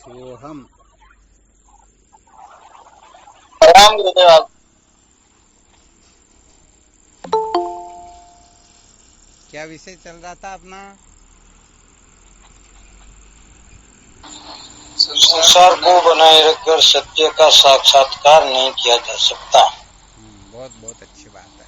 शिवोहम। प्रणाम गुरुदेव। आप क्या विषय चल रहा था अपना? संसार को बनाए रखकर सत्य का साक्षात्कार नहीं किया जा सकता। बहुत बहुत अच्छी बात है।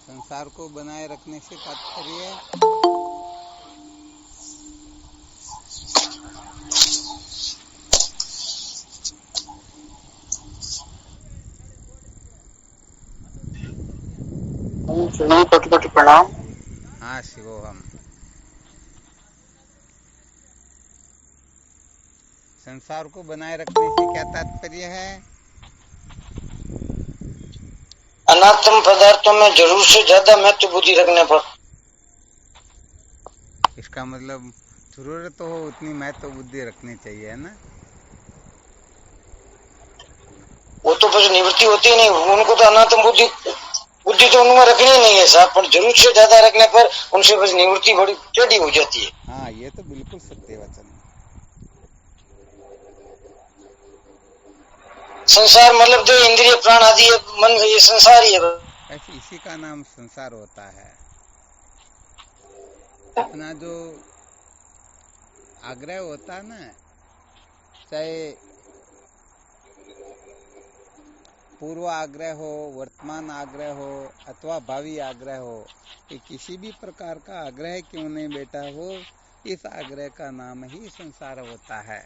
संसार को बनाए रखने से तात्पर्य कोटि कोटि प्रणाम। हाँ, शिवोहम। संसार को बनाए रखने से क्या तात्पर्य है? अनात्म पदार्थों में जरूर से ज्यादा महत्व बुद्धि रखने पर। इसका मतलब जरूरत हो उतनी महत्व बुद्धि रखनी चाहिए, है ना? वो तो बस निवृत्ति होती ही नहीं, उनको तो अनात्म बुद्धि बुद्धि तो उनमें रखनी ही नहीं है साहब, पर जरूरत से ज्यादा रखने पर उनसे बस निवृत्ति बड़ी टेढ़ी हो जाती है। हाँ, ये तो बिल्कुल सत्य वचन है। संसार मतलब जो इंद्रिय प्राण आदि है, मन ये संसार ही है। ऐसे इसी का नाम संसार होता है। अपना जो आग्रह होता है ना, चाहे पूर्व आग्रह हो, वर्तमान आग्रह हो अथवा भावी आग्रह हो, ये किसी भी प्रकार का आग्रह क्यों नहीं बैठा हो, इस आग्रह का नाम ही संसार होता है।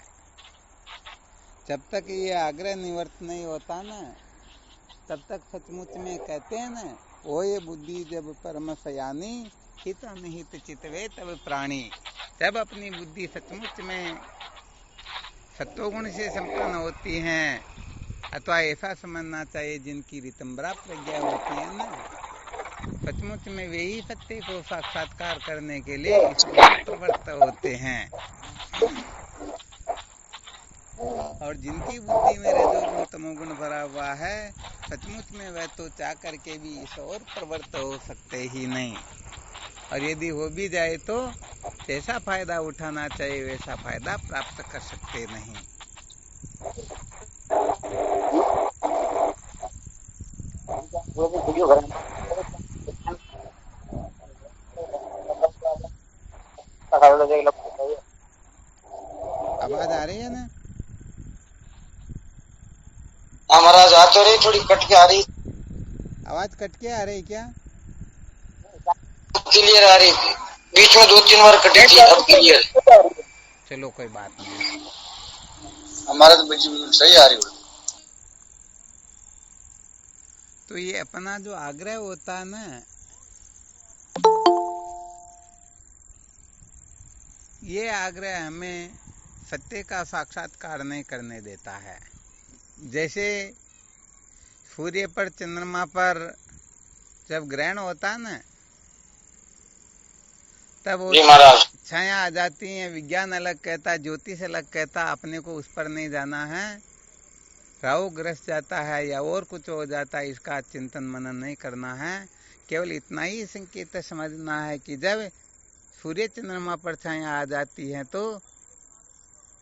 जब तक ये आग्रह निवर्त नहीं होता ना, तब तक सचमुच में कहते हैं ना, वो ये बुद्धि जब परम सयानी हित अनहित चितवे तब प्राणी। जब अपनी बुद्धि सचमुच में सत्वगुण से संपन्न होती हैं, अथवा ऐसा समझना चाहिए जिनकी रितंबरा प्रज्ञा होती है ना, सचमुच में वे ही सत्य को साक्षात्कार करने के लिए इस ओर प्रवृत्त होते हैं। और जिनकी बुद्धि में रजोगुण तमोगुण भरा हुआ है, सचमुच में वह तो चाह करके भी इस ओर प्रवृत्त हो सकते ही नहीं। और यदि हो भी जाए तो जैसा फायदा उठाना चाहिए वैसा फायदा प्राप्त कर सकते नहीं। आवाज आ रही है ना? महाराज आ तो रही, थोड़ी कट के आ रही। आवाज कट के आ रही क्या? क्लियर आ रही थी, बीच में 2-3 बार कटी थी, अब क्लियर। चलो कोई बात नहीं। हमारा तो बिल्कुल सही आ रही है। तो ये अपना जो आग्रह होता है ना, ये आग्रह हमें सत्य का साक्षात्कार नहीं करने देता है। जैसे सूर्य पर चंद्रमा पर जब ग्रहण होता है ना, तब वो छाया आ जाती है। विज्ञान अलग कहता है, ज्योतिष अलग कहता है, अपने को उस पर नहीं जाना है। राहु ग्रस्त जाता है या और कुछ हो जाता है, इसका चिंतन मनन नहीं करना है। केवल इतना ही संकेत समझना है कि जब सूर्य चंद्रमा पर छाया आ जाती है तो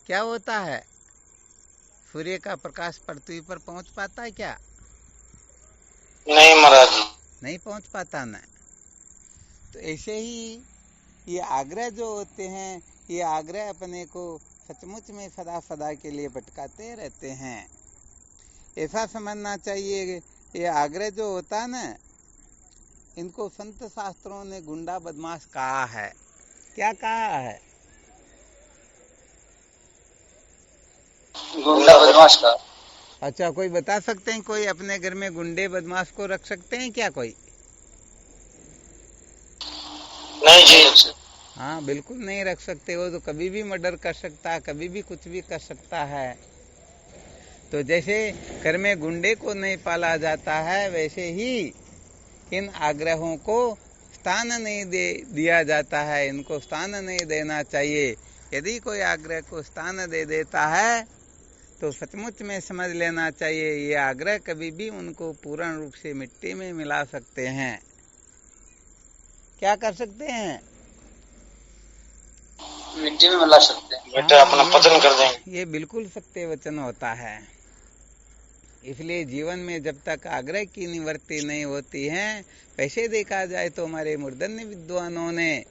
क्या होता है? सूर्य का प्रकाश पृथ्वी पर पहुंच पाता है क्या? नहीं महाराज, नहीं पहुंच पाता ना। तो ऐसे ही ये आग्रह जो होते हैं, ये आग्रह अपने को सचमुच में सदा सदा के लिए भटकाते रहते हैं। ऐसा समझना चाहिए, ये आग्रह जो होता है ना, इनको संत शास्त्रों ने गुंडा बदमाश कहा है। क्या कहा है? गुंडा बदमाश का। अच्छा, कोई बता सकते हैं? कोई अपने घर में गुंडे बदमाश को रख सकते हैं क्या कोई? नहीं जी। हाँ, बिल्कुल नहीं रख सकते। वो तो कभी भी मर्डर कर सकता है, कभी भी कुछ भी कर सकता है। तो जैसे घर में गुंडे को नहीं पाला जाता है, वैसे ही इन आग्रहों को स्थान नहीं दिया जाता है। इनको स्थान नहीं देना चाहिए। यदि कोई आग्रह को स्थान दे देता है तो सचमुच में समझ लेना चाहिए ये आग्रह कभी भी उनको पूर्ण रूप से मिट्टी में मिला सकते हैं। क्या कर सकते हैं? मिट्टी में मिला सकते हैं, बेटा अपना पतन कर देंगे। ये बिल्कुल सत्य वचन होता है। इसलिए जीवन में जब तक आग्रह की निवृत्ति नहीं होती है, वैसे देखा जाए तो हमारे मूर्धन्य विद्वानों ने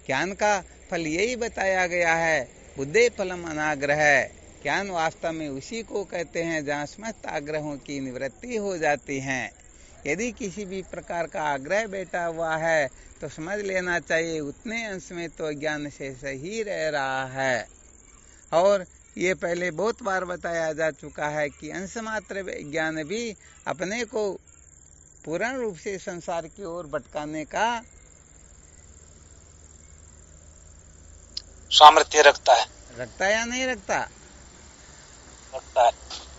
ज्ञान का फल यही बताया गया है, बुद्धे फलम अनाग्रह। ज्ञान वास्तव में उसी को कहते हैं जहाँ समस्त आग्रहों की निवृत्ति हो जाती है। यदि किसी भी प्रकार का आग्रह बैठा हुआ है तो समझ लेना चाहिए उतने अंश में तो ज्ञान शेष ही रह रहा है। और ये पहले बहुत बार बताया जा चुका है कि अंश मात्र ज्ञान भी अपने को पूर्ण रूप से संसार की ओर भटकाने का सामर्थ्य रखता है या नहीं रखता? रखता है।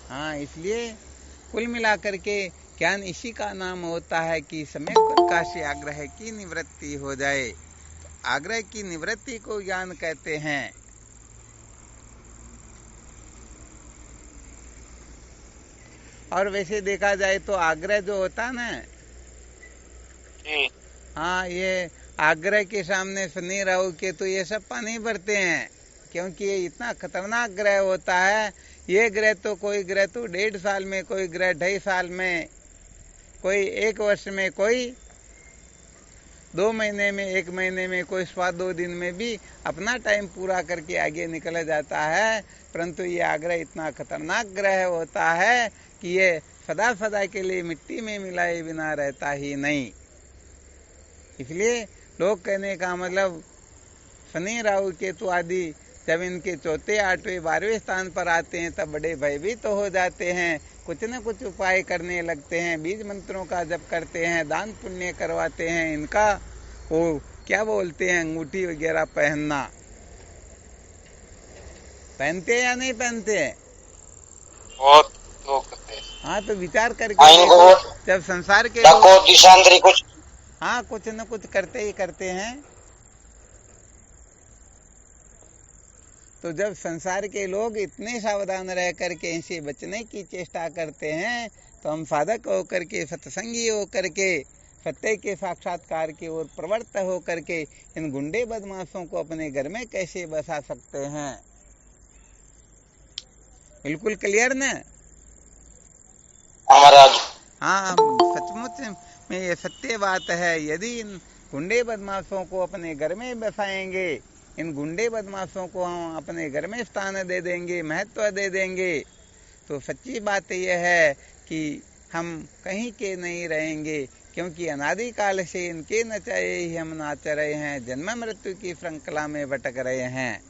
हाँ, इसलिए कुल मिलाकर के ज्ञान इसी का नाम होता है कि सम्यक प्रकाश से आग्रह की निवृत्ति हो जाए। तो आग्रह की निवृत्ति को ज्ञान कहते हैं। और वैसे देखा जाए तो आग्रह जो होता ना, हाँ, ये आग्रह के सामने शनि राहु केतु ये सब पानी भरते हैं, क्योंकि ये इतना खतरनाक ग्रह होता है। ये ग्रह तो कोई ग्रह तो 1.5 साल में, कोई ग्रह 2.5 साल में, कोई 1 वर्ष में, कोई 2 महीने में, 1 महीने में, कोई 2 दिन में भी अपना टाइम पूरा करके आगे निकल जाता है। परंतु ये आग्रह इतना खतरनाक ग्रह होता है कि ये सदा सदा के लिए मिट्टी में मिलाए बिना रहता ही नहीं। इसलिए लोग कहने का मतलब शनि राहु केतु आदि जब इनके 4, 8, 12वें स्थान पर आते हैं तब बड़े भयभीत तो हो जाते हैं, कुछ न कुछ उपाय करने लगते हैं, बीज मंत्रों का जप करते हैं, दान पुण्य करवाते हैं। इनका वो क्या बोलते हैं, अंगूठी वगैरह पहनना, पहनते या नहीं पहनते? बहुत लोग करते हैं। हाँ, तो विचार करके देखो, जब संसार के लोग कुछ, हाँ, कुछ न कुछ करते ही करते हैं। तो जब संसार के लोग इतने सावधान रह करके इनसे बचने की चेष्टा करते हैं, तो हम साधक होकर के, सत्संगी होकर के, सत्य के साक्षात्कार की ओर प्रवृत्त होकर के इन गुंडे बदमाशों को अपने घर में कैसे बसा सकते हैं? बिल्कुल क्लियर ना? हाँ, सचमुच में ये सत्य बात है। यदि इन गुंडे बदमाशों को अपने घर में बसाएंगे, इन गुंडे बदमाशों को हम अपने घर में स्थान दे देंगे, महत्व दे देंगे, तो सच्ची बात यह है कि हम कहीं के नहीं रहेंगे, क्योंकि अनादिकाल से इनके नचाए ही हम नाच रहे हैं, जन्म मृत्यु की श्रृंखला में भटक रहे हैं।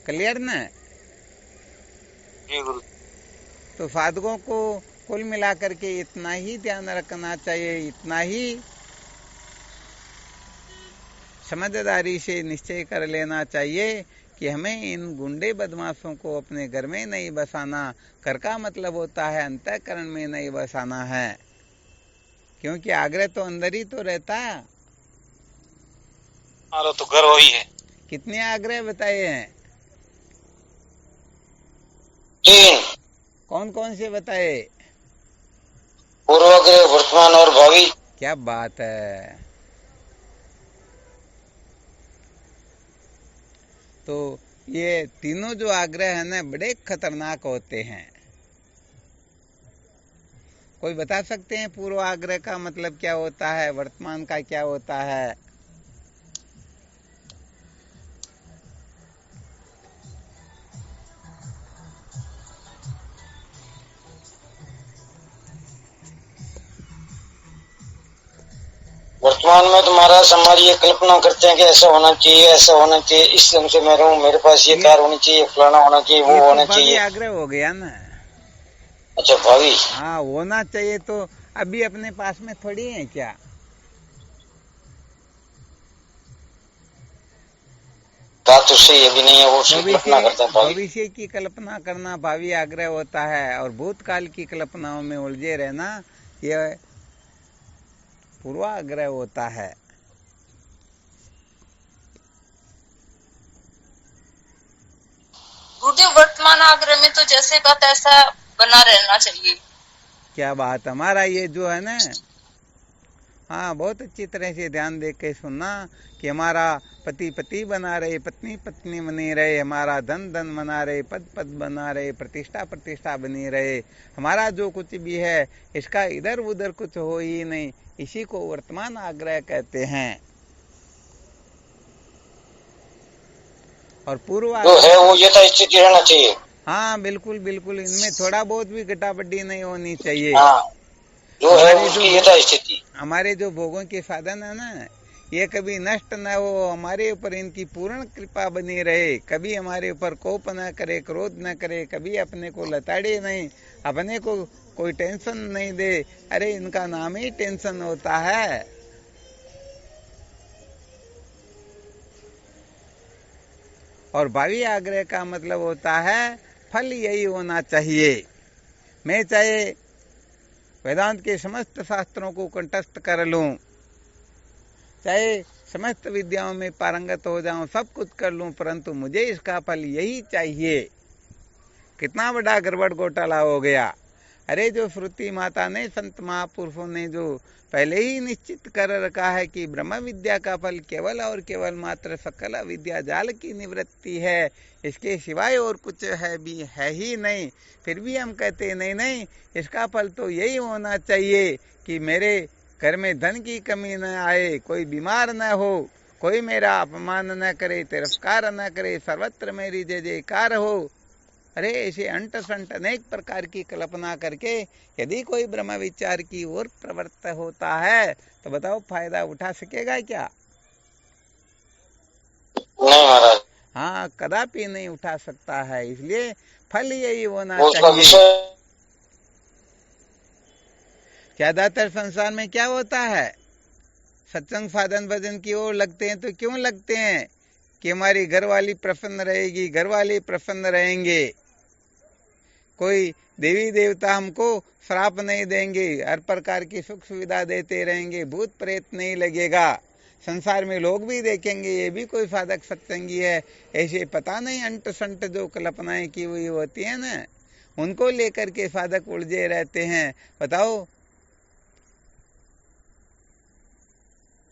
क्लियर ना? तो साधकों को कुल मिलाकर के इतना ही ध्यान रखना चाहिए, इतना ही समझदारी से निश्चय कर लेना चाहिए कि हमें इन गुंडे बदमाशों को अपने घर में नहीं बसाना। घर का मतलब होता है अंतःकरण में नहीं बसाना है, क्योंकि आग्रह तो अंदर ही तो रहता है। तो घर वही है। कितने आग्रह बताए हैं? 3। कौन कौन से बताए? पूर्वाग्रह, वर्तमान और भावी। क्या बात है! तो ये तीनों जो आग्रह है ना, बड़े खतरनाक होते हैं। कोई बता सकते हैं पूर्व आग्रह का मतलब क्या होता है, वर्तमान का क्या होता है? वर्तमान में तो महाराज हमारी ये कल्पना करते हैं कि ऐसा होना चाहिए, ऐसा होना चाहिए, इस ढंग से मैं रहूं, मेरे पास ये कार होनी चाहिए, फलाना होना चाहिए, वो होना चाहिए। आग्रह हो गया ना। अच्छा, भावी। हाँ, होना चाहिए। तो अभी अपने पास में थोड़ी है क्या? बात तो सही अभी नहीं है, वो कल्पना करते हैं। भविष्य की कल्पना करना भावी आग्रह होता है, और भूतकाल की कल्पनाओं में उलझे रहना यह पूर्वाग्रह होता है। गुरुदेव वर्तमान आग्रह में तो जैसे का तैसा बना रहना चाहिए। क्या बात, हमारा ये जो है ना, हाँ बहुत अच्छी तरह से ध्यान दे के सुनना कि हमारा पति पति बना रहे, पत्नी पत्नी बनी रहे, हमारा धन धन बना रहे, पद पद बना रहे, प्रतिष्ठा प्रतिष्ठा बनी रहे, हमारा जो कुछ भी है इसका इधर उधर कुछ हो ही नहीं, इसी को वर्तमान आग्रह कहते हैं। और पूर्व जो है वो यथास्थिति रहना चाहिए। हाँ बिल्कुल बिल्कुल, इनमें थोड़ा बहुत भी घटाबड्डी नहीं होनी चाहिए। हाँ, जो है उसकी यथास्थिति। हमारे जो भोगों के साधन है ना, ये कभी नष्ट न हो, हमारे ऊपर इनकी पूर्ण कृपा बनी रहे, कभी हमारे ऊपर कोप न करे, क्रोध न करे, कभी अपने को लताड़े नहीं, अपने को कोई टेंशन नहीं दे। अरे इनका नाम ही टेंशन होता है। और भावी आग्रह का मतलब होता है फल यही होना चाहिए। मैं चाहे वेदांत के समस्त शास्त्रों को कंठस्थ कर लूं, चाहे समस्त विद्याओं में पारंगत हो जाऊं, सब कुछ कर लूं, परंतु मुझे इसका फल यही चाहिए। कितना बड़ा गड़बड़ घोटाला हो गया। अरे जो श्रुति माता ने, संत महापुरुषों ने जो पहले ही निश्चित कर रखा है कि ब्रह्म विद्या का फल केवल और केवल मात्र सकल विद्या जाल की निवृत्ति है, इसके सिवाय और कुछ है भी है ही नहीं, फिर भी हम कहते नहीं नहीं, इसका फल तो यही होना चाहिए कि मेरे घर में धन की कमी न आए, कोई बीमार न हो, कोई मेरा अपमान न करे, तिरस्कार न करे, सर्वत्र मेरी जय जयकार हो। अरे ऐसे अंट संट अनेक प्रकार की कल्पना करके यदि कोई ब्रह्म विचार की ओर प्रवृत्त होता है तो बताओ फायदा उठा सकेगा क्या? नहीं महाराज, हाँ कदापि नहीं उठा सकता है। इसलिए फल यही होना चाहिए। ज्यादातर संसार में क्या होता है, सत्संग साधन भजन की ओर लगते हैं तो क्यों लगते हैं कि हमारी घरवाली प्रसन्न रहेगी, घरवाले प्रसन्न रहेंगे, कोई देवी देवता हमको श्राप नहीं देंगे, हर प्रकार की सुख सुविधा देते रहेंगे, भूत प्रेत नहीं लगेगा, संसार में लोग भी देखेंगे ये भी कोई साधक सत्संगी है। ऐसे पता नहीं अंट संट जो कल्पनाएं की हुई होती है ना, उनको लेकर के साधक उलझे रहते हैं। बताओ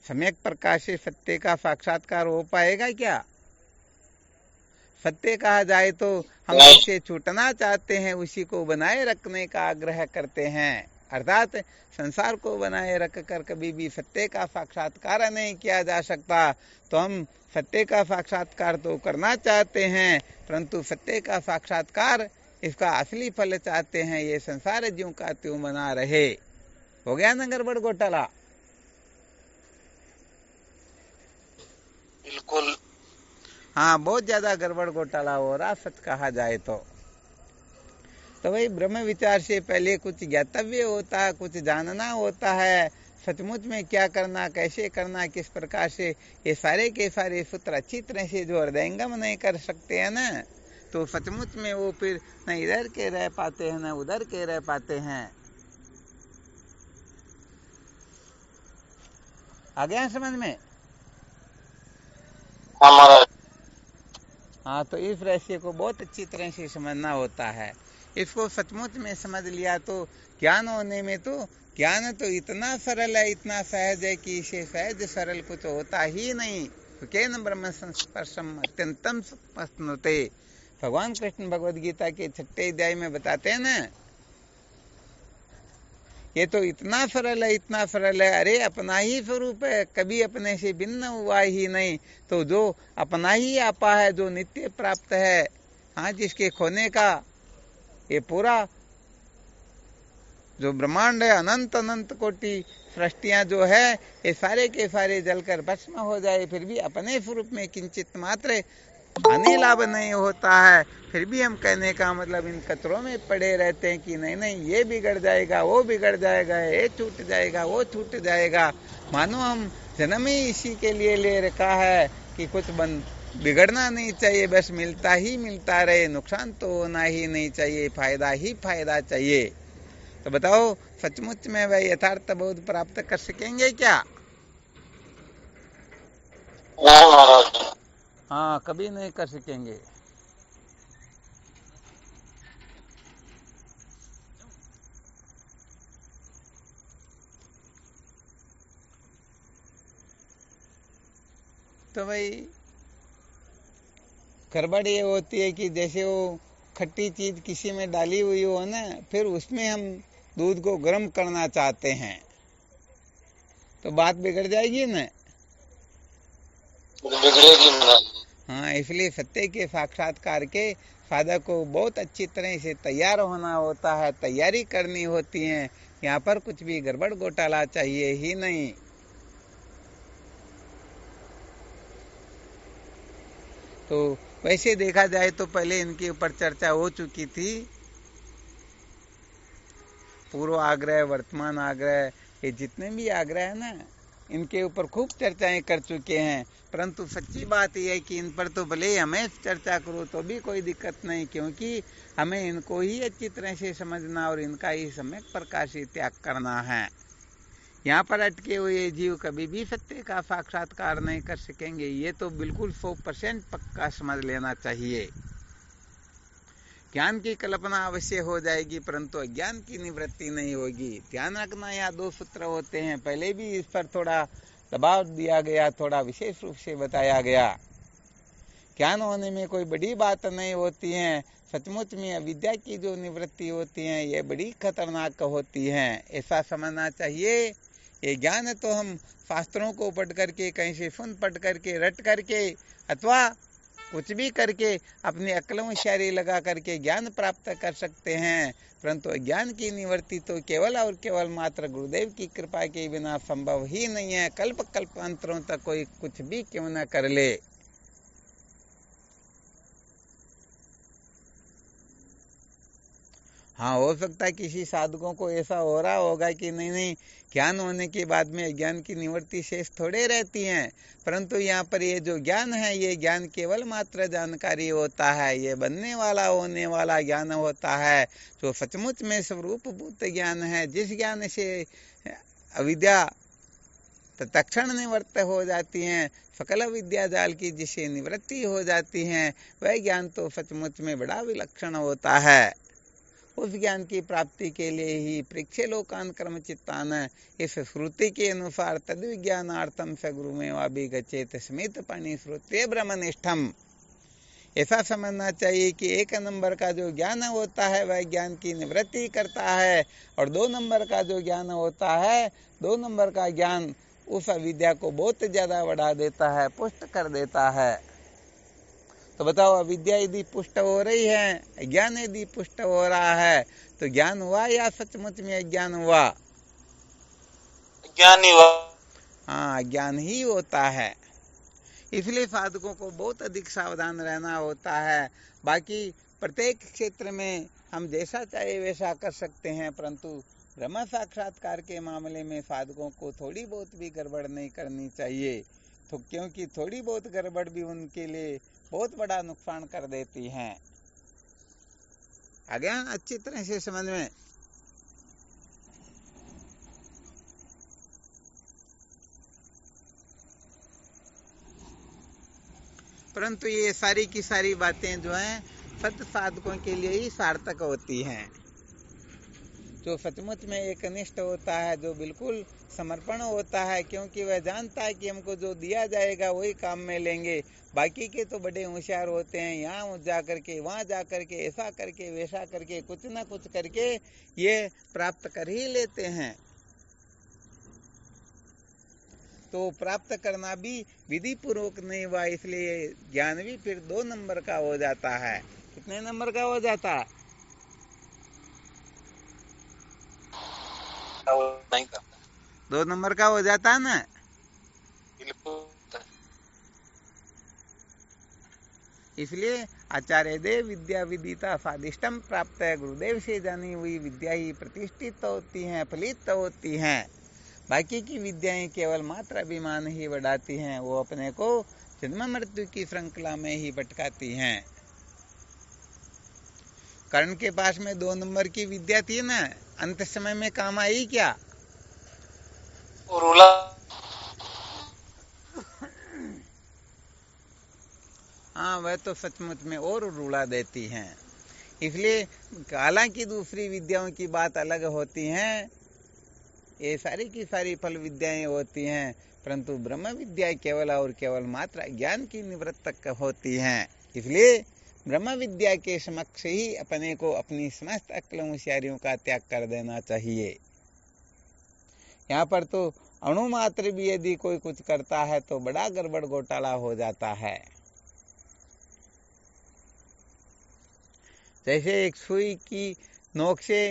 सम्यक प्रकाश से सत्य का साक्षात्कार हो पाएगा क्या? सत्य कहा जाए तो हम जिससे छूटना चाहते हैं उसी को बनाए रखने का आग्रह करते हैं, अर्थात संसार को बनाए रख कर कभी भी सत्य का साक्षात्कार नहीं किया जा सकता। तो हम सत्य का साक्षात्कार तो करना चाहते हैं, परंतु सत्य का साक्षात्कार इसका असली फल चाहते हैं, ये संसार ज्यों का त्यों बना रहे। हो गया ना गड़बड़ घोटाला? बिल्कुल। हाँ बहुत ज्यादा गड़बड़ घोटाला हो रहा सच कहा जाए तो भाई ब्रह्म विचार से पहले कुछ ज्ञातव्य होता है, कुछ जानना होता है, सचमुच में क्या करना, कैसे करना, किस प्रकार से, ये सारे के सारे सूत्र अच्छी तरह से जो हृदयंगम नहीं कर सकते हैं ना, तो सचमुच में वो फिर न इधर के रह पाते हैं न उधर के रह पाते हैं। आ गया समझ में? हाँ तो इस रहस्य को बहुत अच्छी तरह से समझना होता है। इसको सचमुच में समझ लिया तो ज्ञान होने में तो ज्ञान तो इतना सरल है, इतना सहज है कि इसे सहज सरल कुछ होता ही नहीं। केन ब्रह्म संस्पर्शम अत्यंतम सुपस्नुते, भगवान कृष्ण भगवद गीता के 6वें अध्याय में बताते हैं ना, ये तो इतना सरल है, इतना सरल है। अरे अपना ही स्वरूप है, कभी अपने से भिन्न हुआ ही नहीं, तो जो अपना ही आपा है, जो नित्य प्राप्त है, हाँ जिसके खोने का ये पूरा जो ब्रह्मांड है, अनंत अनंत कोटि सृष्टियां जो है, ये सारे के सारे जलकर भस्म हो जाए, फिर भी अपने स्वरूप में किंचित मात्र हानि लाभ नहीं होता है, फिर भी हम कहने का मतलब इन कचरों में पड़े रहते हैं कि नहीं नहीं ये बिगड़ जाएगा, वो बिगड़ जाएगा, ये छूट जाएगा, वो छूट जाएगा। मानो हम जन्म ही इसी के लिए ले रखा है कि कुछ बिगड़ना नहीं चाहिए, बस मिलता ही मिलता रहे, नुकसान तो होना ही नहीं चाहिए, फायदा ही फायदा चाहिए। तो बताओ सचमुच में वह यथार्थ बोध प्राप्त कर सकेंगे क्या? हाँ कभी नहीं कर सकेंगे। तो भाई गड़बड़ ये होती है कि जैसे वो खट्टी चीज किसी में डाली हुई हो ना, फिर उसमें हम दूध को गर्म करना चाहते हैं तो बात बिगड़ जाएगी ना। बिगड़ेगी महाराज। हाँ, इसलिए सत्य के साक्षात्कार के साधक को बहुत अच्छी तरह से तैयार होना होता है, तैयारी करनी होती है। यहाँ पर कुछ भी गड़बड़ घोटाला चाहिए ही नहीं। तो वैसे देखा जाए तो पहले इनके ऊपर चर्चा हो चुकी थी। पूर्व आग्रह, वर्तमान आग्रह, ये जितने भी आग्रह है ना, इनके ऊपर खूब चर्चाएं कर चुके हैं। परंतु सच्ची बात यह है कि इन पर तो भले ही हमें चर्चा करो तो भी कोई दिक्कत नहीं, क्योंकि हमें इनको ही अच्छी तरह से समझना और इनका ही सम्यक प्रकार से त्याग करना है। यहाँ पर अटके हुए जीव कभी भी सत्य का साक्षात्कार नहीं कर सकेंगे, ये तो बिल्कुल 100% पक्का समझ लेना चाहिए। ज्ञान की कल्पना अवश्य हो जाएगी, परंतु अज्ञान की निवृत्ति नहीं होगी। ध्यान रखना, यहाँ 2 सूत्र होते हैं, पहले भी इस पर थोड़ा दबाव दिया गया, थोड़ा विशेष रूप से बताया गया। ज्ञान होने में कोई बड़ी बात नहीं होती है, सचमुच में अविद्या की जो निवृत्ति होती है ये बड़ी खतरनाक होती है, ऐसा समझना चाहिए। ये ज्ञान तो हम शास्त्रों को पढ़ करके, कहीं से सुन पढ़ करके, रट करके, अथवा कुछ भी करके अपनी अक्ल होशियारी लगा करके ज्ञान प्राप्त कर सकते हैं, परंतु ज्ञान की निवृत्ति तो केवल और केवल मात्र गुरुदेव की कृपा के बिना संभव ही नहीं है। कल्प कल्पांतरों तक कोई कुछ भी क्यों न कर ले। हाँ, हो सकता है किसी साधकों को ऐसा हो रहा होगा कि नहीं, ज्ञान होने के बाद में अज्ञान की निवृत्ति शेष थोड़े रहती है, परंतु यहाँ पर ये जो ज्ञान है, ये ज्ञान केवल मात्र जानकारी होता है, ये बनने वाला होने वाला ज्ञान होता है, जो सचमुच में स्वरूपभूत ज्ञान है। जिस ज्ञान से अविद्या तत्क्षण निवृत्त हो जाती है, सकल विद्या जाल की जिसे निवृत्ति हो जाती है, वह ज्ञान तो सचमुच में बड़ा विलक्षण होता है। उस ज्ञान की प्राप्ति के लिए ही परीक्षे लोकान कर्म चित्तान, इस श्रुति के अनुसार तद विज्ञानार्थम स गुरुमेवाभिगच्छेत स्मित पाणी श्रुत्य ब्रह्मनिष्ठम। ऐसा समझना चाहिए कि 1 नंबर का जो ज्ञान होता है वह ज्ञान की निवृत्ति करता है, और 2 नंबर का जो ज्ञान होता है, 2 नंबर का ज्ञान उस अविद्या को बहुत ज्यादा बढ़ा देता है, पुष्ट कर देता है। तो बताओ, अविद्या यदि पुष्ट हो रही है, अज्ञान यदि पुष्ट हो रहा है, तो ज्ञान हुआ या सचमुच में अज्ञान हुआ? ज्ञान ही हुआ। हाँ, ज्ञान ही होता है। इसलिए साधकों को बहुत अधिक सावधान रहना होता है। बाकी प्रत्येक क्षेत्र में हम जैसा चाहे वैसा कर सकते हैं, परंतु ब्रह्म साक्षात्कार के मामले में साधकों को थोड़ी बहुत भी गड़बड़ नहीं करनी चाहिए, तो क्योंकि थोड़ी बहुत गड़बड़ भी उनके लिए बहुत बड़ा नुकसान कर देती हैं। आ गया अच्छी तरह से समझ में? परंतु ये सारी की सारी बातें जो हैं सत्य साधकों के लिए ही सार्थक होती हैं। जो सचमुच में एकनिष्ठ होता है, जो बिल्कुल समर्पण होता है, क्योंकि वह जानता है कि हमको जो दिया जाएगा वही काम में लेंगे। बाकी के तो बड़े होशियार होते हैं, यहाँ जा करके, वहाँ जा करके, ऐसा करके, वैसा करके, कुछ ना कुछ करके ये प्राप्त कर ही लेते हैं। तो प्राप्त करना भी विधि पूर्वक नहीं हुआ, इसलिए ज्ञान भी फिर 2 नंबर का हो जाता है। कितने नंबर का हो जाता? नहीं करता, 2 नंबर का हो जाता है ना। इसलिए आचार्य देव विद्या विदिता स्वादिष्टम प्राप्त है, गुरुदेव से जानी हुई विद्या ही प्रतिष्ठित होती हैं, फलित होती हैं। बाकी की विद्याएं केवल मात्र अभिमान ही बढ़ाती हैं, वो अपने को जन्म मृत्यु की श्रृंखला में ही भटकाती हैं। कर्ण के पास में 2 नंबर की विद्या थी ना, अंत समय में काम आई क्या? रूला। हाँ, वह तो सचमुच में और रुला देती हैं। इसलिए हालांकि दूसरी विद्याओं की बात अलग होती है, ये सारी की सारी फल विद्याएं होती हैं, परंतु ब्रह्म विद्या केवल और केवल मात्र ज्ञान की निवृत्त होती हैं। इसलिए ब्रह्म विद्या के समक्ष ही अपने को अपनी समस्त अक्ल होशियारियों का त्याग कर देना चाहिए। यहाँ पर तो अणु मात्र भी यदि कोई कुछ करता है तो बड़ा गड़बड़ घोटाला हो जाता है। जैसे एक सुई की नोक से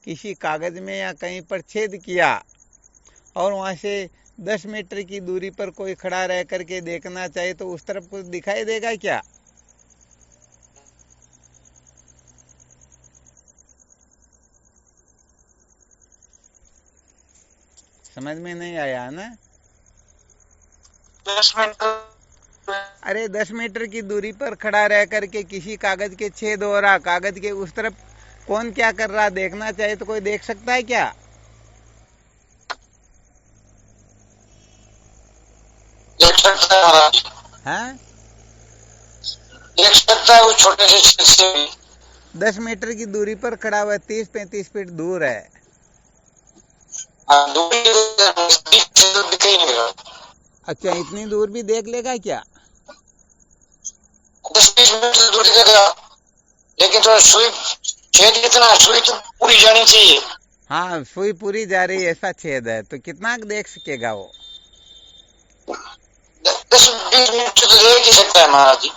किसी कागज में या कहीं पर छेद किया और वहां से 10 मीटर की दूरी पर कोई खड़ा रह करके देखना चाहे तो उस तरफ कुछ दिखाई देगा क्या? समझ में नहीं आया ना? 10 मीटर। अरे 10 मीटर की दूरी पर खड़ा रह करके किसी कागज के छेद हो रहा, कागज के उस तरफ कौन क्या कर रहा देखना चाहे तो कोई देख सकता है क्या? देख सकता है महाराज। हाँ, देख सकता है, वो छोटे से छेद से भी। 10 मीटर की दूरी पर खड़ा हुआ 30-35 फीट दूर है। दूरी दिखाई नहीं रहा। अच्छा, इतनी दूर भी देख लेगा क्या? 10-20 मीटर दूरी देगा, लेकिन तो सुई छेद कितना, सुई तो पूरी जानी चाहिए। हाँ, सुई पूरी जा रही ऐसा छेद है तो कितना देख सकेगा वो? 10-20 मीटर तो देख ही सकता है महाराज जी।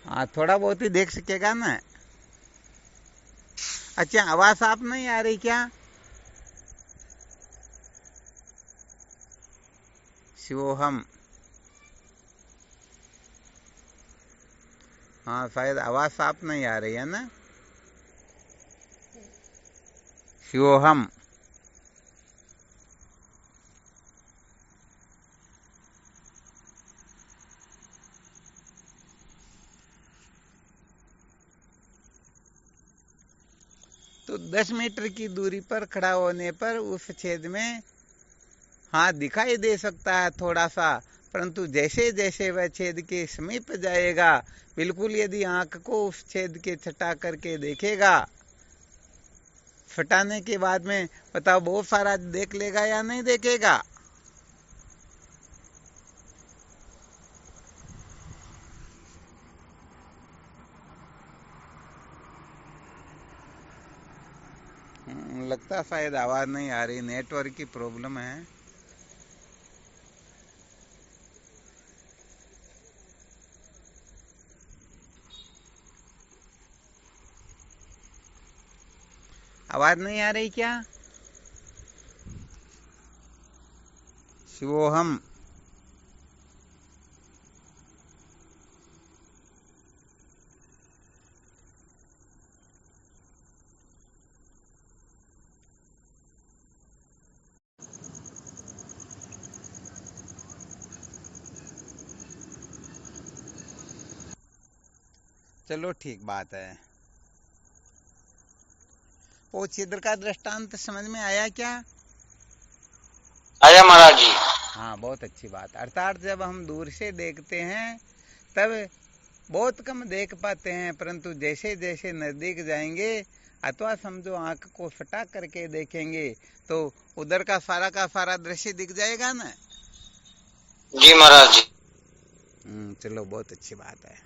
हाँ, थोड़ा बहुत ही देख सकेगा ना। अच्छा, आवाज आप नहीं आ रही क्या? शिवोहम। हाँ, शायद आवाज साफ नहीं आ रही है ना। शिवोहम। तो 10 मीटर की दूरी पर खड़ा होने पर उस छेद में हाँ दिखाई दे सकता है थोड़ा सा, परंतु जैसे जैसे वह छेद के समीप जाएगा, बिल्कुल यदि आंख को उस छेद के छटा करके देखेगा, फटाने के बाद में बताओ बहुत सारा देख लेगा या नहीं देखेगा? लगता शायद आवाज नहीं आ रही, नेटवर्क की प्रॉब्लम है। आवाज नहीं आ रही क्या? शिवोहम। चलो ठीक बात है। वो छिद्र का दृष्टांत समझ में आया क्या? आया महाराज जी। हाँ, बहुत अच्छी बात। अर्थात जब हम दूर से देखते हैं तब बहुत कम देख पाते हैं, परंतु जैसे जैसे नजदीक जाएंगे अथवा समझो आंख को फटा करके देखेंगे तो उधर का सारा दृश्य दिख जाएगा ना। जी महाराज जी। चलो बहुत अच्छी बात है।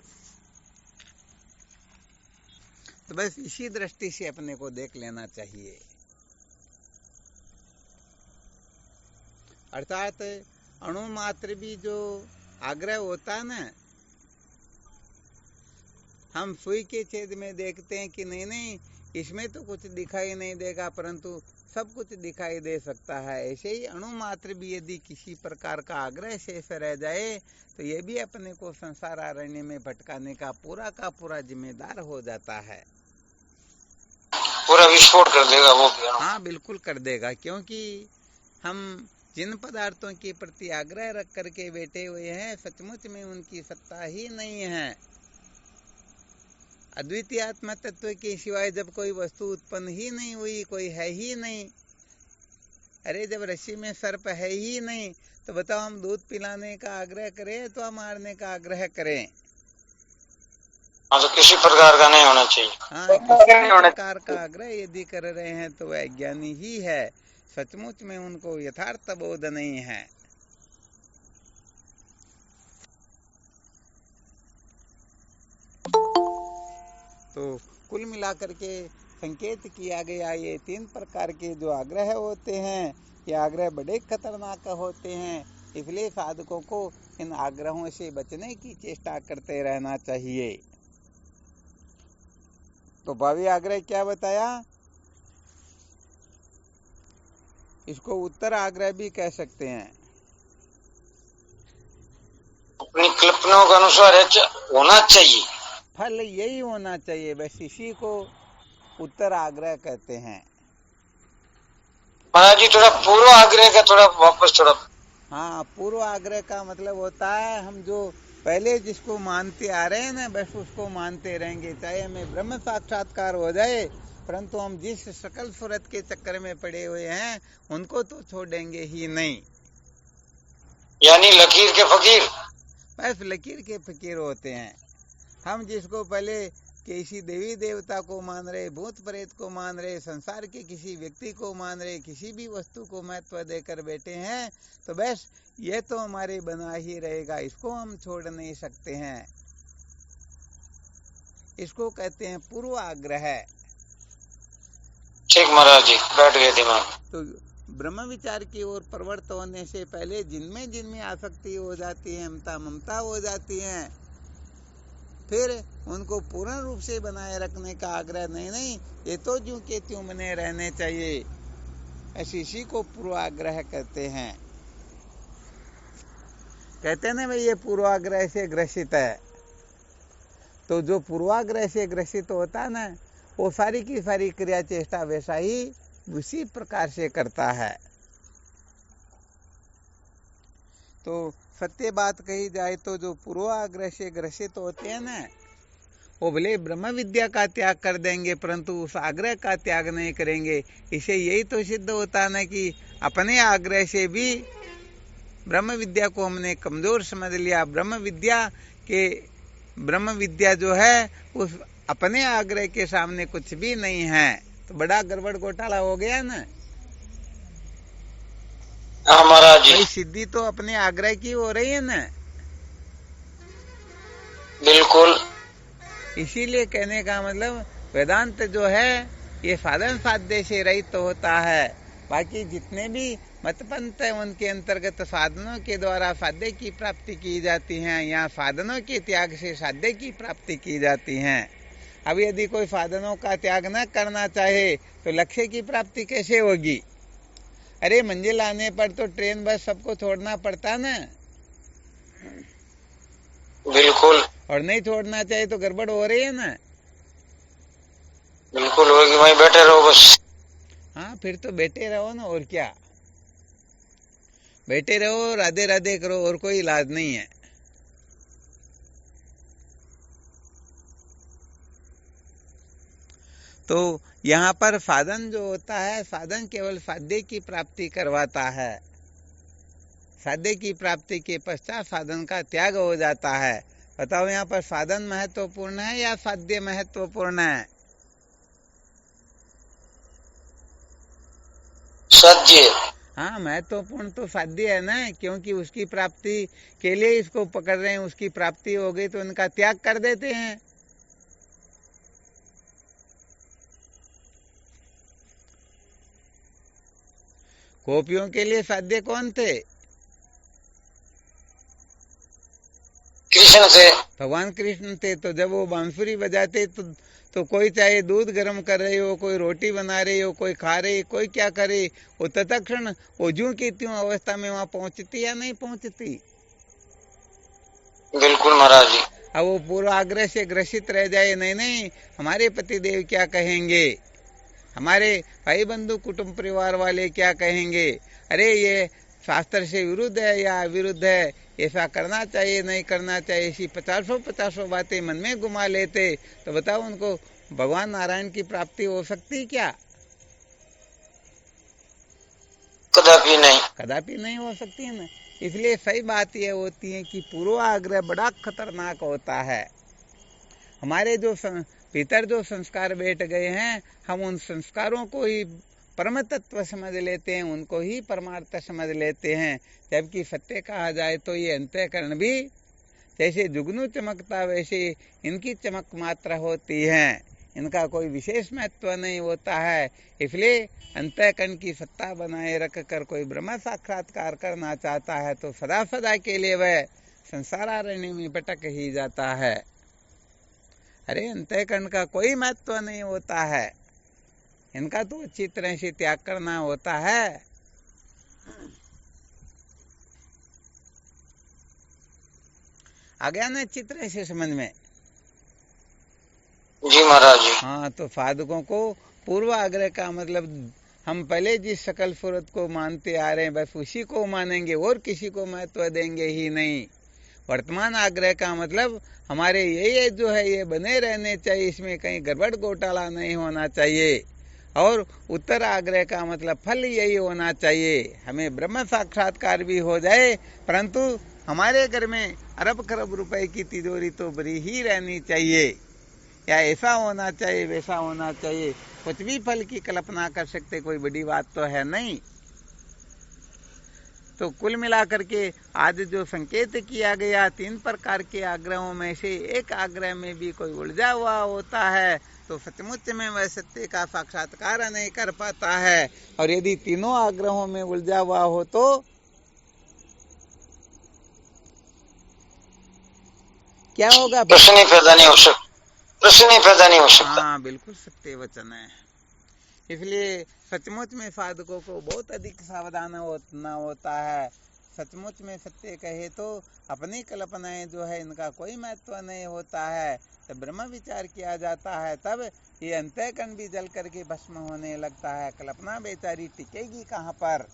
तो बस इसी दृष्टि से अपने को देख लेना चाहिए। अर्थात अणु मात्र भी जो आग्रह होता है ना, हम सुई के छेद में देखते हैं कि नहीं इसमें तो कुछ दिखाई नहीं देगा, परंतु सब कुछ दिखाई दे सकता है। ऐसे ही अणु मात्र भी यदि किसी प्रकार का आग्रह शेष रह जाए तो ये भी अपने को संसार अरण्य में भटकाने का पूरा जिम्मेदार हो जाता है। पूरा विस्फोट कर देगा वो भी। हाँ, बिल्कुल कर देगा, क्योंकि हम जिन पदार्थों के प्रति आग्रह रख करके बैठे हुए हैं सचमुच में उनकी सत्ता ही नहीं है। अद्वितीय आत्मा तत्व के सिवाय जब कोई वस्तु उत्पन्न ही नहीं हुई, कोई है ही नहीं। अरे जब रस्सी में सर्प है ही नहीं तो बताओ हम दूध पिलाने का आग्रह करें अथवा मारने का आग्रह करें? हाँ, तो किसी प्रकार का नहीं होना चाहिए। हाँ, किसी प्रकार का आग्रह यदि कर रहे हैं तो वह अज्ञानी ही है। सचमुच में उनको यथार्थ बोध नहीं है। तो कुल मिलाकर के संकेत किया गया ये 3 प्रकार के जो आग्रह होते हैं, ये आग्रह बड़े खतरनाक होते हैं, इसलिए साधकों को इन आग्रहों से बचने की चेष्टा करते रहना चाहिए। तो भावी आग्रह क्या बताया? इसको उत्तर आग्रह भी कह सकते हैं। अपनी कल्पनाओं के अनुसार होना चाहिए, फल यही होना चाहिए, बस इसी को उत्तर आग्रह कहते हैं। महाराज जी थोड़ा पूर्व आग्रह का थोड़ा वापस थोड़ा। हाँ, पूर्व आग्रह का मतलब होता है हम जो पहले जिसको मानते आ रहे हैं ना, बस उसको मानते रहेंगे, चाहे हमें ब्रह्म साक्षात्कार हो जाए, परंतु हम जिस सकल सूरत के चक्कर में पड़े हुए हैं उनको तो छोड़ेंगे ही नहीं। यानी लकीर के फकीर, बस लकीर के फकीर होते हैं हम। जिसको पहले किसी देवी देवता को मान रहे, भूत प्रेत को मान रहे, संसार के किसी व्यक्ति को मान रहे, किसी भी वस्तु को महत्व देकर बैठे हैं, तो बस ये तो हमारे बना ही रहेगा, इसको हम छोड़ नहीं सकते हैं। इसको कहते हैं पूर्व आग्रह। ठीक महाराज जी, बैठ गए दिमाग। तो ब्रह्म विचार की ओर प्रवृत्त होने से पहले जिनमें आसक्ति हो जाती है, ममता हो जाती है, फिर उनको पूर्ण रूप से बनाए रखने का आग्रह नहीं, ये तो ज्यों के त्यों बने रहने चाहिए, इसी को पूर्वाग्रह कहते हैं। कहते हैं ना भाई ये पूर्वाग्रह से ग्रसित है। तो जो पूर्वाग्रह से ग्रसित होता है ना, वो सारी की सारी क्रिया चेष्टा वैसा ही उसी प्रकार से करता है। तो सत्य बात कही जाए तो जो पूर्वाग्रह से ग्रसित होते हैं ना, वो भले ब्रह्म विद्या का त्याग कर देंगे परंतु उस आग्रह का त्याग नहीं करेंगे। इसे यही तो सिद्ध होता है ना कि अपने आग्रह से भी ब्रह्म विद्या को हमने कमजोर समझ लिया। ब्रह्म विद्या जो है उस अपने आग्रह के सामने कुछ भी नहीं है, तो बड़ा गड़बड़ घोटाला हो गया ना। महाराज जी, सिद्धि तो अपने आग्रह की हो रही है ना। बिल्कुल। इसीलिए कहने का मतलब वेदांत जो है ये साधन साध्य से रहित तो होता है। बाकी जितने भी मतपंथ है उनके अंतर्गत साधनों के द्वारा साध्य की प्राप्ति की जाती है, या साधनों के त्याग से साध्य की प्राप्ति की जाती है। अब यदि कोई साधनों का त्याग न करना चाहे तो लक्ष्य की प्राप्ति कैसे होगी? अरे मंजिल आने पर तो ट्रेन बस सबको छोड़ना पड़ता ना। बिल्कुल। और नहीं छोड़ना चाहिए तो गड़बड़ हो रही है ना। बिल्कुल होगी, वहीं बैठे रहो बस। हाँ, फिर तो बैठे रहो ना, और क्या, बैठे रहो, राधे राधे करो, और कोई इलाज नहीं है। तो यहाँ पर साधन जो होता है, साधन केवल साध्य की प्राप्ति करवाता है। साध्य की प्राप्ति के पश्चात साधन का त्याग हो जाता है। बताओ यहाँ पर साधन महत्वपूर्ण है या साध्य महत्वपूर्ण है? साध्य। हाँ, महत्वपूर्ण तो साध्य है ना, क्योंकि उसकी प्राप्ति के लिए इसको पकड़ रहे हैं। उसकी प्राप्ति हो गई तो उनका त्याग कर देते हैं। गोपियों के लिए साध्य कौन थे? कृष्ण थे। भगवान कृष्ण थे। तो जब वो बांसुरी बजाते तो कोई चाहे दूध गर्म कर रहे हो, कोई रोटी बना रहे हो, कोई खा रहे, कोई क्या करे, वो तत्क्षण वो ज्यों की त्यों अवस्था में वहां पहुंचती या नहीं पहुंचती? बिल्कुल महाराज जी। अब वो पूर्व आग्रह से ग्रसित रह जाए, नहीं हमारे पतिदेव क्या कहेंगे, हमारे भाई बंधु कुटुंब परिवार वाले क्या कहेंगे, अरे ये शास्त्र से विरुद्ध है या अविरुद्ध है, ऐसा करना चाहिए नहीं करना चाहिए, ऐसी पचासों बातें मन में घुमा लेते, तो बताओ उनको भगवान नारायण की प्राप्ति हो सकती क्या? कदापि नहीं। कदापि नहीं हो सकती है ना। इसलिए सही बात यह होती है कि पूर्वाग्रह बड़ा खतरनाक होता है। हमारे जो भीतर जो संस्कार बैठ गए हैं, हम उन संस्कारों को ही परम तत्व समझ लेते हैं, उनको ही परमार्थ समझ लेते हैं। जबकि सत्य कहा जाए तो ये अंतःकरण भी जैसे जुगनू चमकता वैसे इनकी चमक मात्र होती है, इनका कोई विशेष महत्व नहीं होता है। इसलिए अंतःकरण की सत्ता बनाए रख कर कोई ब्रह्म साक्षात्कार करना चाहता है तो सदा सदा के लिए वह संसारारण्य में भटक ही जाता है। अरे अंतःकरण का कोई महत्व नहीं होता है, इनका तो अच्छी तरह से त्याग करना होता है। आ गया ना अच्छी तरह से समझ में? जी महाराज जी। हाँ, तो साधकों को पूर्व आग्रह का मतलब हम पहले जिस सकल सूरत को मानते आ रहे हैं बस उसी को मानेंगे और किसी को महत्व देंगे ही नहीं। वर्तमान आग्रह का मतलब हमारे ये जो है ये बने रहने चाहिए, इसमें कहीं गड़बड़ घोटाला नहीं होना चाहिए। और उत्तर आग्रह का मतलब फल यही होना चाहिए, हमें ब्रह्म साक्षात्कार भी हो जाए परंतु हमारे घर में अरब खरब रुपए की तिजोरी तो भरी ही रहनी चाहिए, या ऐसा होना चाहिए वैसा होना चाहिए। कुछ भी फल की कल्पना कर सकते, कोई बड़ी बात तो है नहीं। तो कुल मिलाकर के आज जो संकेत किया गया 3 प्रकार के आग्रहों में से एक आग्रह में भी कोई उलझा हुआ होता है तो सचमुच में वह सत्य का साक्षात्कार नहीं कर पाता है। और यदि तीनों आग्रहों में उलझा हुआ हो तो क्या होगा? प्रश्न ही पैदा नहीं हो सकता, प्रश्न ही पैदा नहीं हो सकता। हाँ, बिल्कुल सत्य वचन है। इसलिए सचमुच में साधकों को बहुत अधिक सावधान होना होता है। सचमुच में सत्य कहे तो अपनी कल्पनाएं जो है इनका कोई महत्व नहीं होता है। जब ब्रह्म विचार किया जाता है तब ये अंतःकरण भी जल करके भस्म होने लगता है। कल्पना बेचारी टिकेगी कहाँ पर?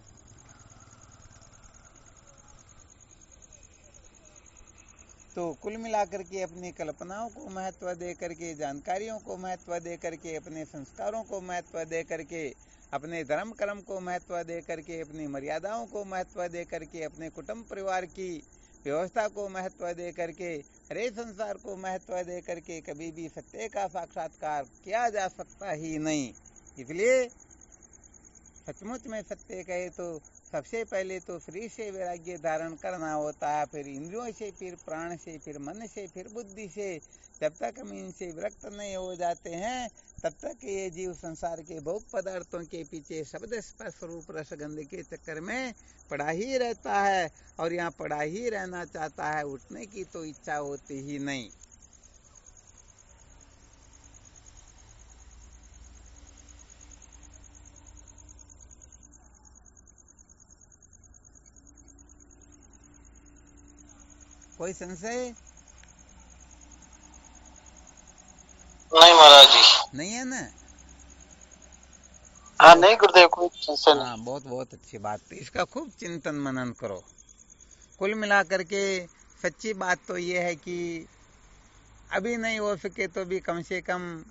तो कुल मिलाकर के अपनी कल्पनाओं को महत्व दे करके, जानकारियों को महत्व दे करके, अपने संस्कारों को महत्व दे करके, अपने धर्म कर्म को महत्व दे करके, अपनी मर्यादाओं को महत्व दे करके, अपने कुटुंब परिवार की व्यवस्था को महत्व दे करके, हरे संसार को महत्व दे करके कभी भी सत्य का साक्षात्कार किया जा सकता ही नहीं। इसलिए सचमुच में सत्य कहे तो सबसे पहले तो शरीर से वैराग्य धारण करना होता है, फिर इंद्रियों से, फिर प्राण से, फिर मन से, फिर बुद्धि से। जब तक हम इनसे विरक्त नहीं हो जाते हैं तब तक ये जीव संसार के भोग पदार्थों के पीछे शब्द स्पर्श रूप रसगंध के चक्कर में पड़ा ही रहता है और यहाँ पड़ा ही रहना चाहता है, उठने की तो इच्छा होती ही नहीं। कोई संशय? नहीं महाराज जी। नहीं है ना? हाँ नहीं गुरुदेव, कोई संशय नहीं। हाँ, बहुत बहुत अच्छी बात। इसका खूब चिंतन मनन करो। कुल मिलाकर के सच्ची बात तो ये है कि अभी नहीं हो सके तो भी कम से कम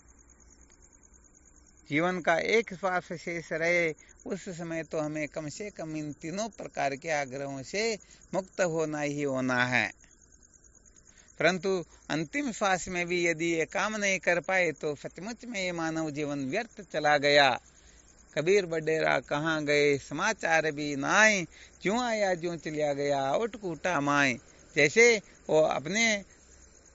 जीवन का एक श्वास शेष रहे उस समय तो हमें कम से कम इन तीनों प्रकार के आग्रहों से मुक्त होना ही होना है। परंतु अंतिम श्वास में भी यदि ये काम नहीं कर पाए तो सचमुच में ये मानव जीवन व्यर्थ चला गया। कबीर बडेरा कहाँ गए समाचार भी नाए, क्यों आया ज्यों चलिया गया उठ कूटा माए। जैसे वो अपने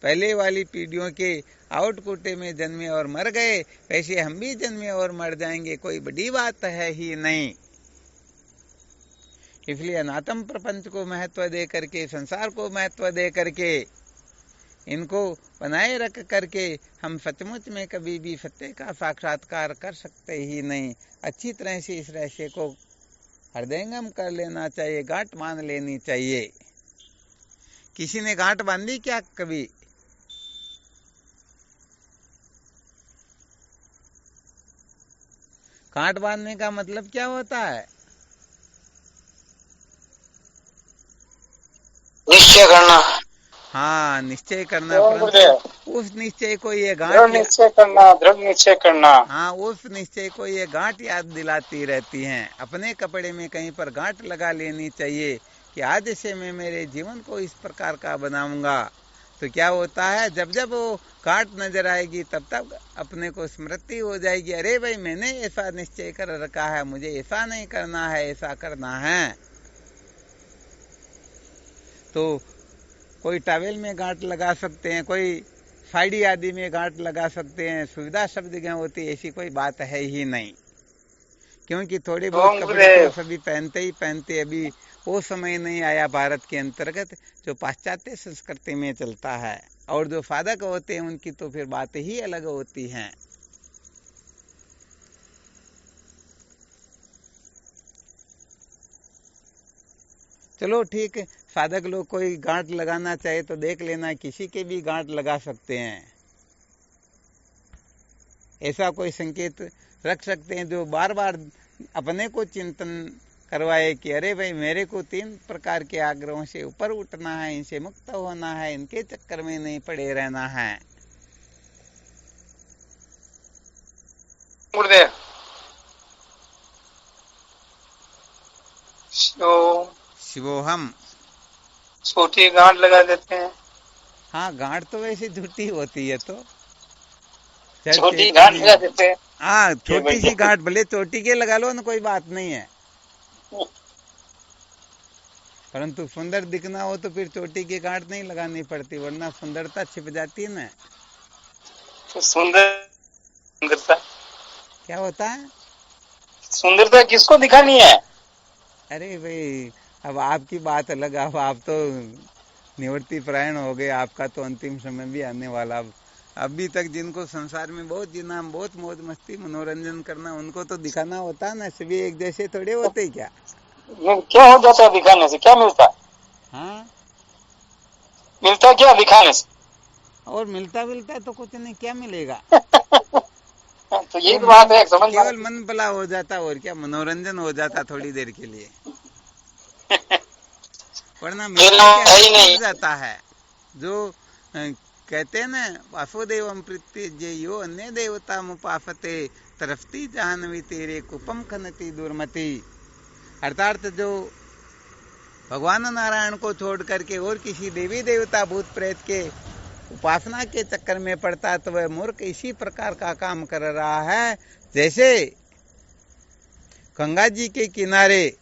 पहले वाली पीढ़ियों के आउटकुटे में जन्मे और मर गए, वैसे हम भी जन्मे और मर जाएंगे, कोई बड़ी बात है ही नहीं। इसलिए अनात्म प्रपंच को महत्व दे करके, संसार को महत्व दे करके, इनको बनाए रख करके हम सचमुच में कभी भी सत्य का साक्षात्कार कर सकते ही नहीं। अच्छी तरह से इस रहस्य को हृदयंगम कर लेना चाहिए, गांठ बांध लेनी चाहिए। किसी ने गांठ बांधी क्या कभी? गांठ बांधने का मतलब क्या होता है? निश्चय करना। हाँ, निश्चय करना। परंतु उस निश्चय को ये दृढ़ निश्चय करना, दृढ़ निश्चय करना। हाँ, उस निश्चय को ये गांठ याद दिलाती रहती हैं। अपने कपड़े में कहीं पर गांठ लगा लेनी चाहिए कि आज से मैं मेरे जीवन को इस प्रकार का बनाऊंगा। तो क्या होता है, जब जब वो गांठ नजर आएगी तब तब अपने को स्मृति हो जाएगी, अरे भाई मैंने ऐसा निश्चय कर रखा है, मुझे ऐसा नहीं करना है, ऐसा करना है। तो कोई टॉवेल में गांठ लगा सकते हैं, कोई साड़ी आदि में गांठ लगा सकते हैं, सुविधा सब जगह होती है, ऐसी कोई बात है ही नहीं। क्योंकि थोड़े बहुत कपड़े तो सभी पहनते ही पहनते। अभी वो समय नहीं आया भारत के अंतर्गत जो पाश्चात्य संस्कृति में चलता है, और जो साधक होते हैं उनकी तो फिर बात ही अलग होती है। चलो ठीक है, साधक लोग कोई गांठ लगाना चाहे तो देख लेना, किसी के भी गांठ लगा सकते हैं। ऐसा कोई संकेत रख सकते हैं जो बार बार अपने को चिंतन करवाए कि अरे भाई मेरे को 3 प्रकार के आग्रहों से ऊपर उठना है, इनसे मुक्त होना है, इनके चक्कर में नहीं पड़े रहना है। शिवोहम छोटी गांठ लगा देते हैं। हाँ, गांठ तो वैसे झूठी होती है, तो छोटी गांठ लगा देते हैं। हाँ, छोटी सी गांठ भले चोटी के लगा लो ना, कोई बात नहीं है, परंतु सुंदर दिखना हो तो फिर चोटी की गांठ नहीं लगानी पड़ती, वरना सुंदरता छिप जाती है ना। तो सुंदरता क्या होता है? सुंदरता किसको दिखानी है? अरे भाई, अब आपकी बात अलग, अब आप तो निवृत्ति परायण हो गए, आपका तो अंतिम समय भी आने वाला। अभी तक जिनको संसार में बहुत जीना, बहुत मौज मस्ती मनोरंजन करना, उनको तो दिखाना होता है ना, सभी एक जैसे थोड़े होते क्या? क्या हो जाता है दिखाने से? क्या मिलता है? हाँ, मिलता क्या दिखाने से? और मिलता तो कुछ नहीं, क्या मिलेगा? तो यही बात है, समझ केवल मन भला हो जाता, और क्या मनोरंजन हो जाता थोड़ी देर के लिए, वरना मिलता क्या जाता है। जो कहते हैं ना, वासुदेवम प्रीत्य यो अन्य देवता मुपाफते तरफती जाह्नवी तेरे कुपम खनती दुर्मति। अर्थात जो भगवान नारायण को छोड़ करके और किसी देवी देवता भूत प्रेत के उपासना के चक्कर में पड़ता, तो वह मूर्ख इसी प्रकार का काम कर रहा है जैसे गंगा जी के किनारे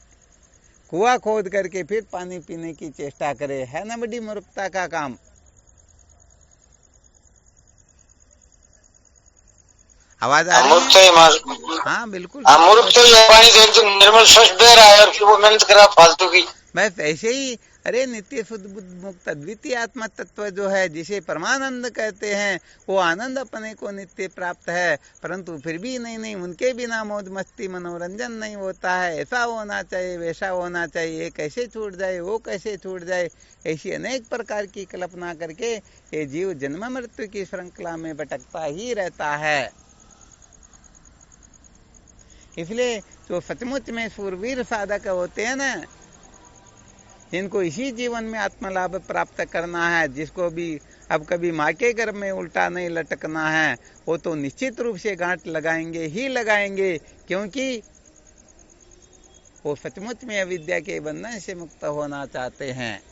कुआं खोद करके फिर पानी पीने की चेष्टा करे, है ना बड़ी मूर्खता का काम। आवाज आ रही है? हाँ बिल्कुल, मूर्ख तो ये पानी से एकदम निर्मल स्वच्छ बह रहा है, और फिर वो मेहनत करा फालतू की। बस ऐसे ही, अरे नित्य शुद्ध बुद्ध मुक्त अद्वितीय आत्मा तत्व जो है, जिसे परमानंद कहते हैं, वो आनंद अपने को नित्य प्राप्त है, परंतु फिर भी नहीं, उनके बिना मौज मस्ती मनोरंजन नहीं होता है। ऐसा होना चाहिए, वैसा होना चाहिए, ये कैसे छूट जाए, वो कैसे छूट जाए, ऐसी अनेक प्रकार की कल्पना करके ये जीव जन्म मृत्यु की श्रृंखला में भटकता ही रहता है। इसलिए जो सचमुच में सूरवीर साधक होते हैं ना, जिनको इसी जीवन में आत्मलाभ प्राप्त करना है, जिसको भी अब कभी माँ के गर्भ में उल्टा नहीं लटकना है, वो तो निश्चित रूप से गांठ लगाएंगे ही लगाएंगे, क्योंकि वो सचमुच में अविद्या के बंधन से मुक्त होना चाहते हैं।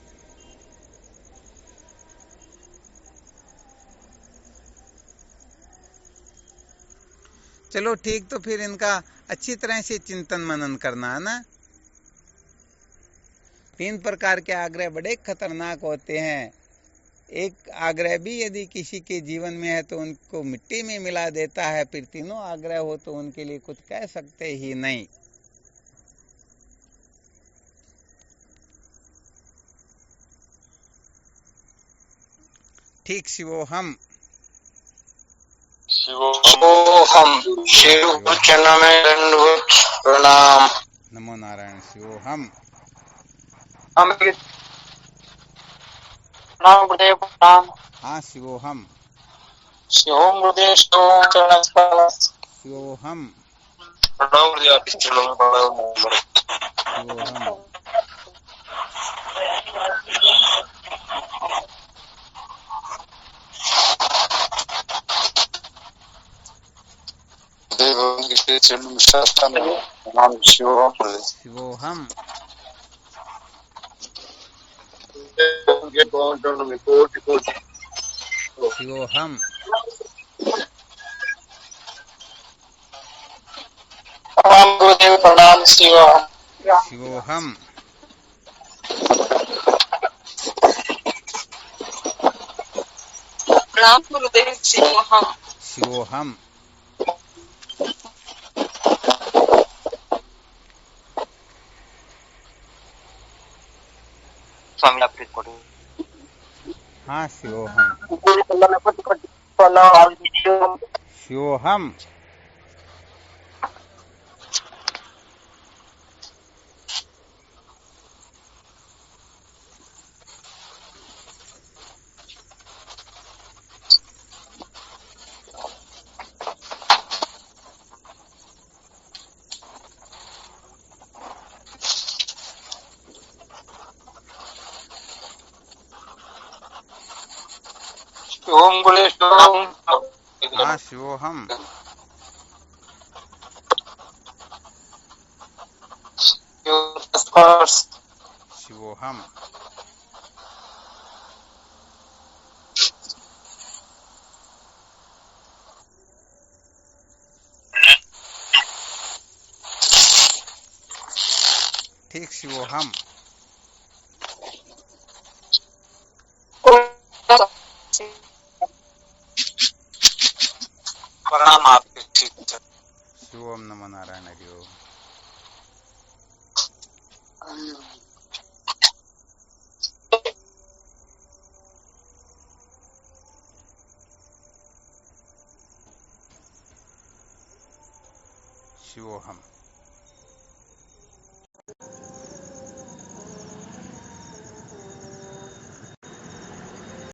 चलो ठीक, तो फिर इनका अच्छी तरह से चिंतन मनन करना है ना। 3 प्रकार के आग्रह बड़े खतरनाक होते हैं। एक आग्रह भी यदि किसी के जीवन में है तो उनको मिट्टी में मिला देता है, फिर तीनों आग्रह हो तो उनके लिए कुछ कह सकते ही नहीं। ठीक, शिवोहम शिवोहम, शिव चरण में दंडवत प्रणाम। नमो नारायण। शिवोहम, हाँ शिवोहम, शिवोहम, शिवोहम, शिवोहम, शिवोहम। शिवोहम प्रणाम गुरुदेव, प्रणाम शिवम। शिवोहम राम गुरुदेव शिवोहम। शिवोहम स्वामी आपले करू। हाँ शिवोहम शिवोहम ओम बोले शिवम। हाँ शिवोहम शिवोहम ठीक शिवोहम प्रणाम आपके, ठीक है। शिवोम नमो नारायण हरि ओम। शिवोहम।